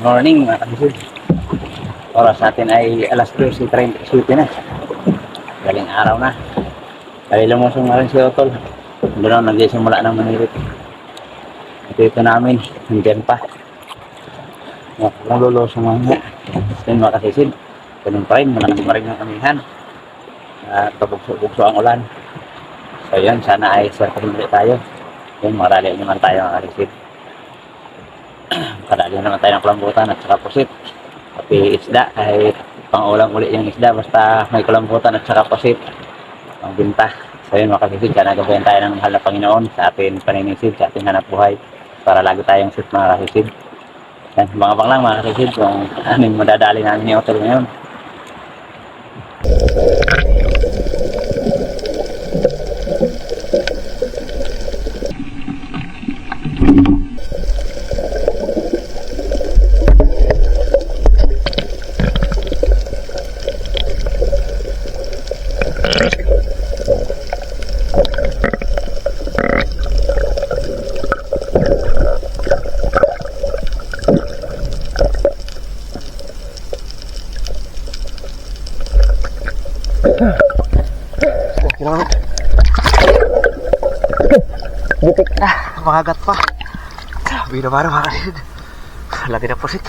Morning mga kabisod. Oras natin ay alas 12:37 na. Galing araw na. Dahil lumusong na rin si Otol. Doon nagsisimula ng manirit. Ito namin, nandiyan pa. Kung lulusong mga yun mga kabisod. Ganun pa rin, malaking maring ng kamihan. Pabugso-bugso ang ulan. So yan, sana ay sarapin ulit tayo. Yun, marali naman tayo mga kabisod. Kadali naman tayo ng kulambutan at saka pusit. Pati isda, kahit pang-ulam ulit yung isda, basta may kulambutan at saka pusit. Ang binta. So yun mga kakisid, sana gabayan tayo ng mahal na Panginoon sa ating paninisid, sa ating hanap buhay, para lagi tayong sit mga kakisid. Yan, bang lang mga kakisid, kung ano yung madadali namin ni Otol ngayon. Butik na, makagat pa. Sabi na parang makasid. Lagi na pusit.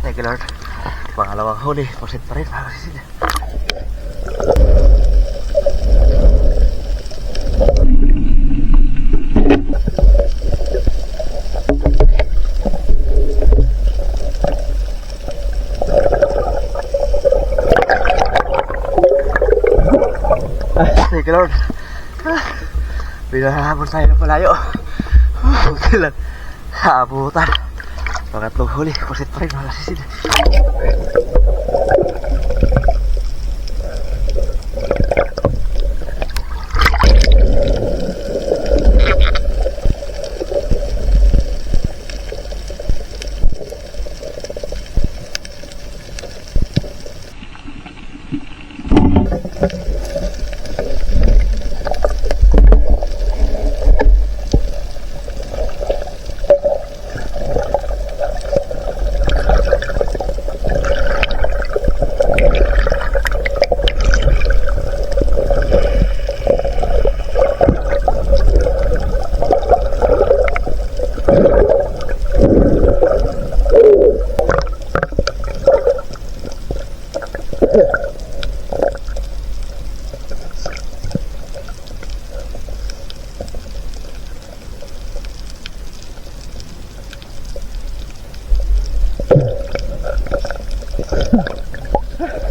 Thank you Lord. Pangalawang huli, pusit pa rin mga kasid. Thank you Lord. Binahabol tayo ng palayo. Buti lang. Habutan. Pangatlong huli, pusit pa rin mga kasid.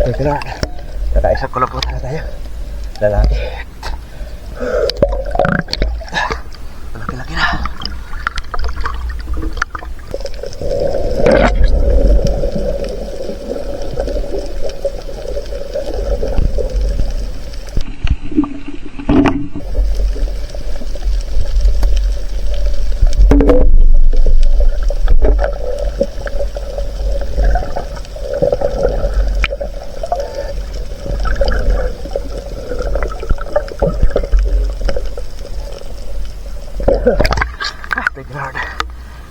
Teka na, nakaisang kulambutan na tayo. Lalaki. Malaki-laki na. Thank you Lord.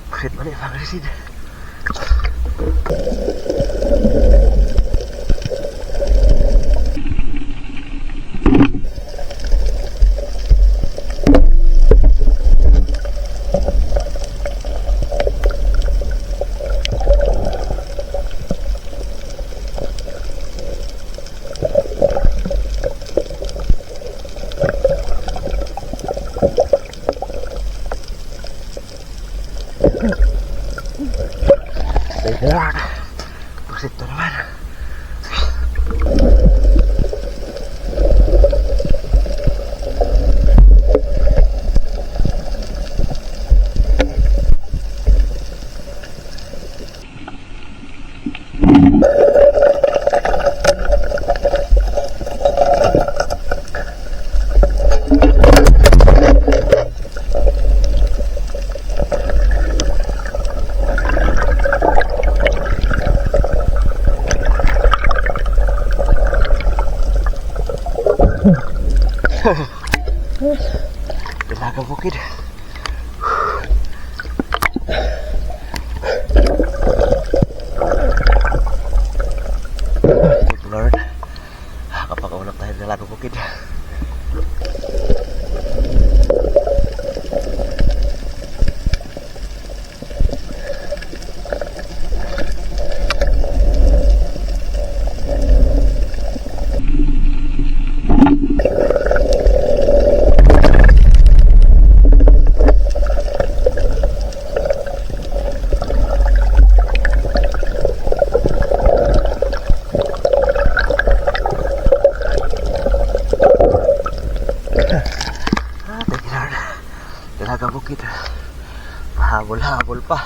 Pusit balik mga kasid. Thank you Lord. Pusit to naman. Dalaga bukid. Thank you Lord. Kapag-ulap tayo ng dalaga bukid. Thank you Lord. Dalaga bukid. Habol-habol pa.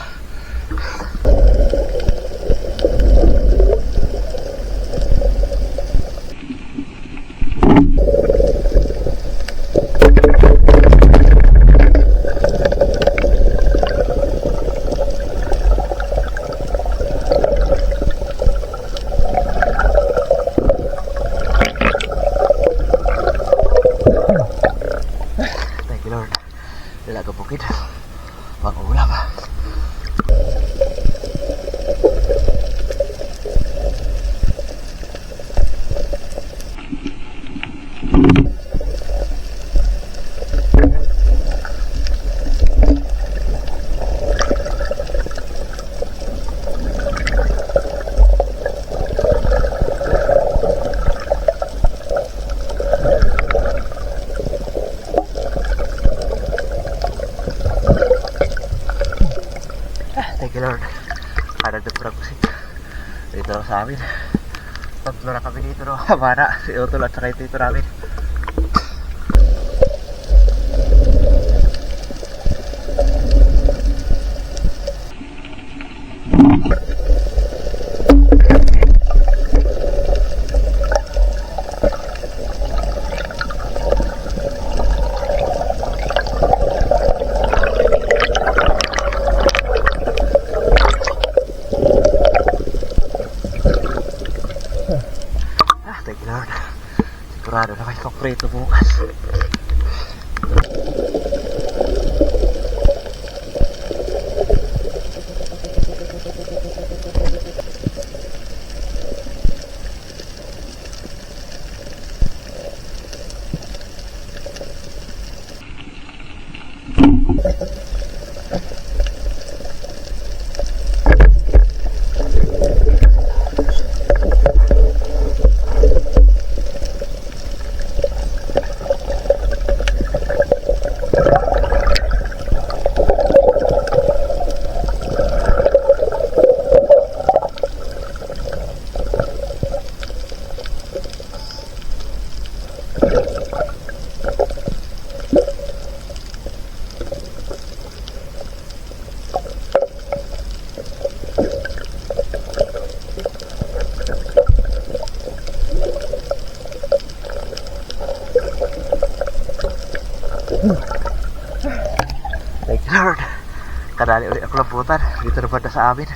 Thank you Lord. Dalaga bukid. Pang-ulam. Thank you Lord. Karagdag ko ng pusit. Dito lang sa amin. Tatlo na kami dito no. Habana, si Otol at saka yung tito namin. Thank you Lord. Sigurado na may kaprito bukas. Thank you Lord. Kadali ulit ako lamputan. Dito na banda sa amin.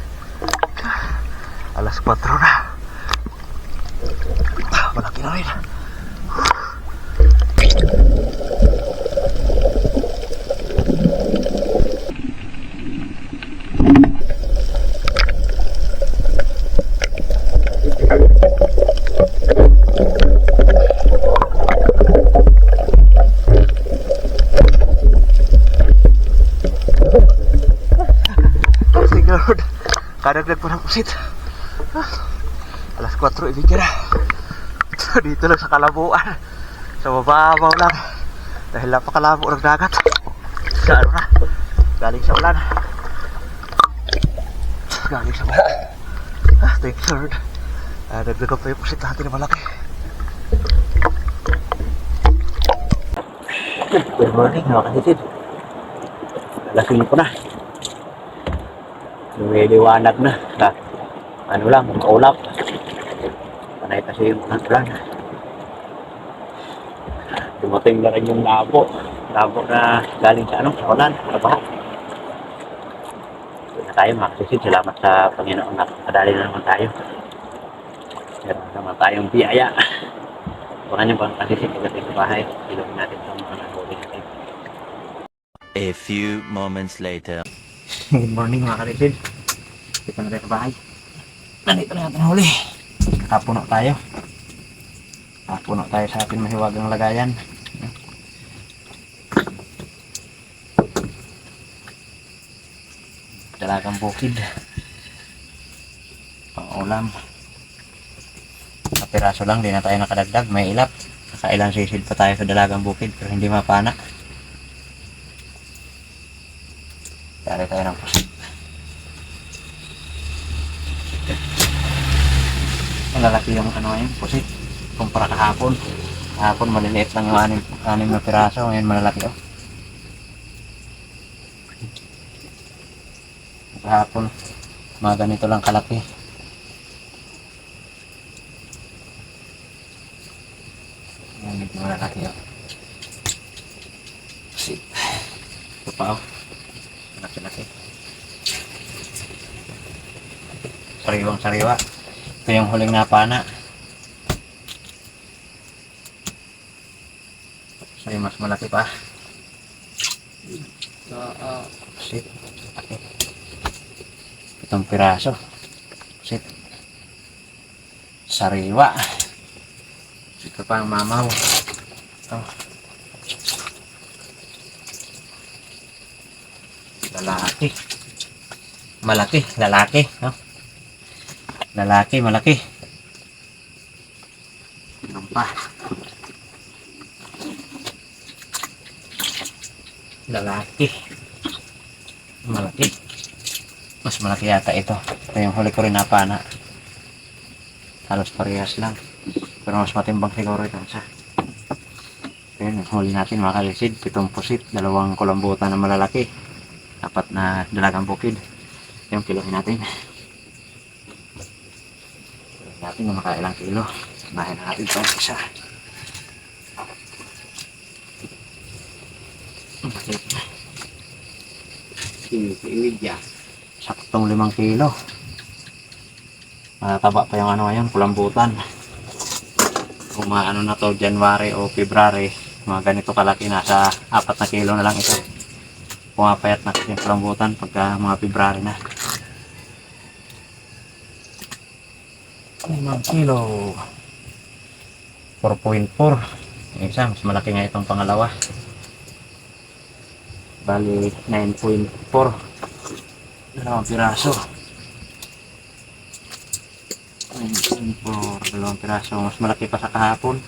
Alas 4 na. Malaki na rin. Lord, kadagdag po ng pusit. Alas 4, ibigyan na. Dito lang sa kalabuan. Sa mababaw lang. Dahil napakalabo ng dagat. Sa ano na, galing sa ulan. galing sa mga. Thank you Lord. Nagdagan pa yung pusit natin na malaki. Good morning mga kasitid. Lasing ko na. Lumiliwanag na. Ano lang, maulap. Panay kasi yung ulan. Dumating na rin yung labo. Labo na galing sa sa ulan, sa baha. Doon na tayo mga kasisid. Salamat sa Panginoon. Nakadali na naman tayo. Meron naman tayong biyaya. Kung ano bang kasisid, pagdating sa bahay, ilawin natin sa mga nahuli natin. A few moments later. Good morning mga kasisid. Dito na tayo sa bahay. Nandito na natin huli. Nakapuno tayo. Nakapuno tayo sa ating mahiwagang lagayan. Dalagang bukid. Pang-ulam. Sa piraso lang, di na tayo nakadagdag. May ilap. Nakailang sisid pa tayo sa dalagang bukid pero hindi mapana. Kaya tayo ng pusit. Malalaki yung yung pusit. Kumpara kahapon. Kahapon maliliit lang yung anim na piraso. Ngayon malalaki Kahapon mga ganito lang kalaki. Ngayon medyo malalaki Pusit. Ito pa Laki-laki. Sariwang sariwa. Ito yung huling napana. Sorry, mas malaki pa. Pusit. Laki. Itong piraso. Pusit. Sariwa. Ito pa ang mamaw. Ito. Lalaki. Malaki. Lalaki. No? Lalaki, malaki. Ano pa? Lalaki. Malaki. Mas malaki yata ito. Ito yung huli ko rin napana. Halos parehas lang. Pero mas matimbang siguro ito isa. Ayan, huli natin mga kalisid. 7 pusit. 2 kulambutan na malalaki. 4 na dalagang bukid. Yung kilohin natin. Natin na makailang kilo. Bahin natin ito isa. Ilidya. Saktong 5 kilo. Mataba pa yung ngayon, kulambutan. Kung na to, January o February, mga ganito kalaki, nasa 4 na kilo na lang ito. Pumapayat na kasi yung kulambutan pagka mga February na. 5 kilo. 4.4. Yung isa, mas malaki nga itong pangalawa. Bali, 9.4. 2 piraso. 9.4. 2 piraso. Mas malaki pa sa kahapon.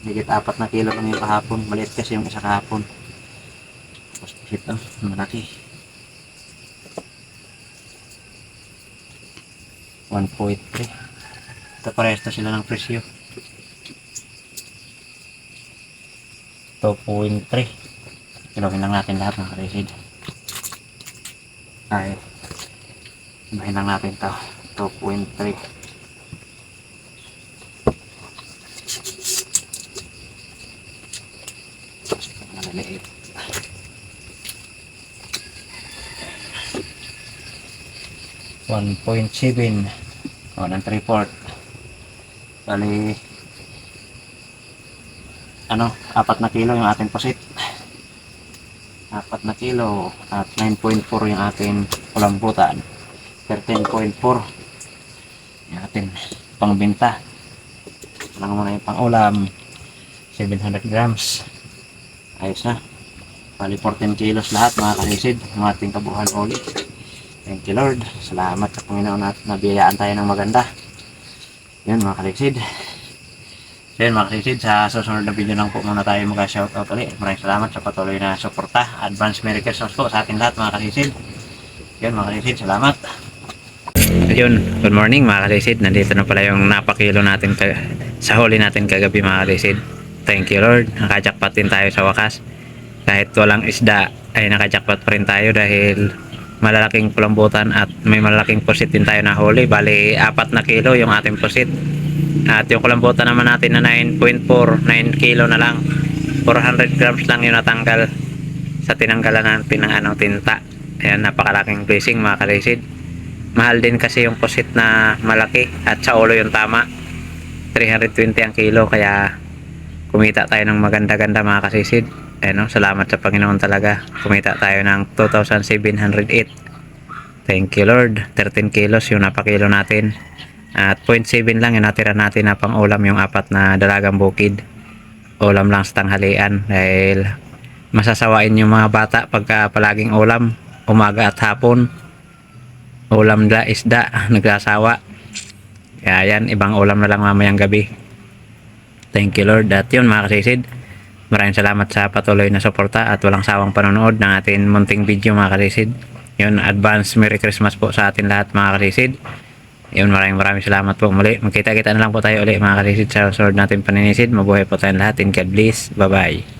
Higit 4 na kilo kami yung kahapon. Maliit kasi yung isa kahapon. Tapos ito, malaki. 1.3. Ito parehas na sila ng presyo. 2.3. Kilohin lang natin lahat ng karisid. Ay, kilohin lang natin ito. 2.3. Maliliit. 1.7. O, ng 3/4. Bali, 4 na kilo yung ating pusit. 4 na kilo at 9.4 yung ating kulambutan. 13.4 yung ating pangbenta. Lang muna yung pang-ulam. 700 grams. Ayos na. Bali 14 kilos lahat mga kalisid. Yung ating kabuhan ulit. Thank you Lord. Salamat sa Panginoon at nabiyayaan tayo ng maganda. Yun mga kalisid. So yun mga kalisid, sa susunod na video lang po muna tayo mag-shoutout ulit. Maraming salamat sa patuloy na suporta. Advance Merry Christmas po sa ating lahat mga kalisid. Yun mga kalisid, salamat. Ayun, good morning mga kalisid. Nandito na pala yung napakilo natin sa huli natin kagabi mga kalisid. Thank you Lord. Nakajackpot din tayo sa wakas. Kahit walang isda ay nakajackpot pa rin tayo dahil malalaking kulambutan at may malalaking pusit din tayo na huli. Bali 4 na kilo yung ating pusit. At yung kulambutan naman natin na 9.4, 9 kilo na lang. 400 grams lang yung natanggal sa tinanggalan natin ng tinta. Ayan, napakalaking blessing mga kalisid. Mahal din kasi yung pusit na malaki at sa ulo yung tama. 320 ang kilo kaya kumita tayo ng maganda-ganda mga kasisid. Salamat sa Panginoon talaga. Kumita tayo ng 2,708. Thank you Lord. 13 kilos yung napakilo natin. At 0.7 lang yung natira natin na pang ulam yung 4 na dalagang bukid. Ulam lang sa tanghalian dahil masasawain yung mga bata pagka palaging ulam umaga at hapon. Ulam na isda, nagsasawa. Kaya yan, ibang ulam na lang mamayang gabi. Thank you Lord. At yun mga kasisid, maraming salamat sa patuloy na suporta at walang sawang panonood ng ating munting video mga kasisid. Yun, advance Merry Christmas po sa atin lahat mga kasisid. Yun, maraming salamat po muli. Magkita-kita na lang po tayo ulit mga kasisid sa susunod natin paninisid. Mabuhay po tayong lahat and God bless. Bye bye.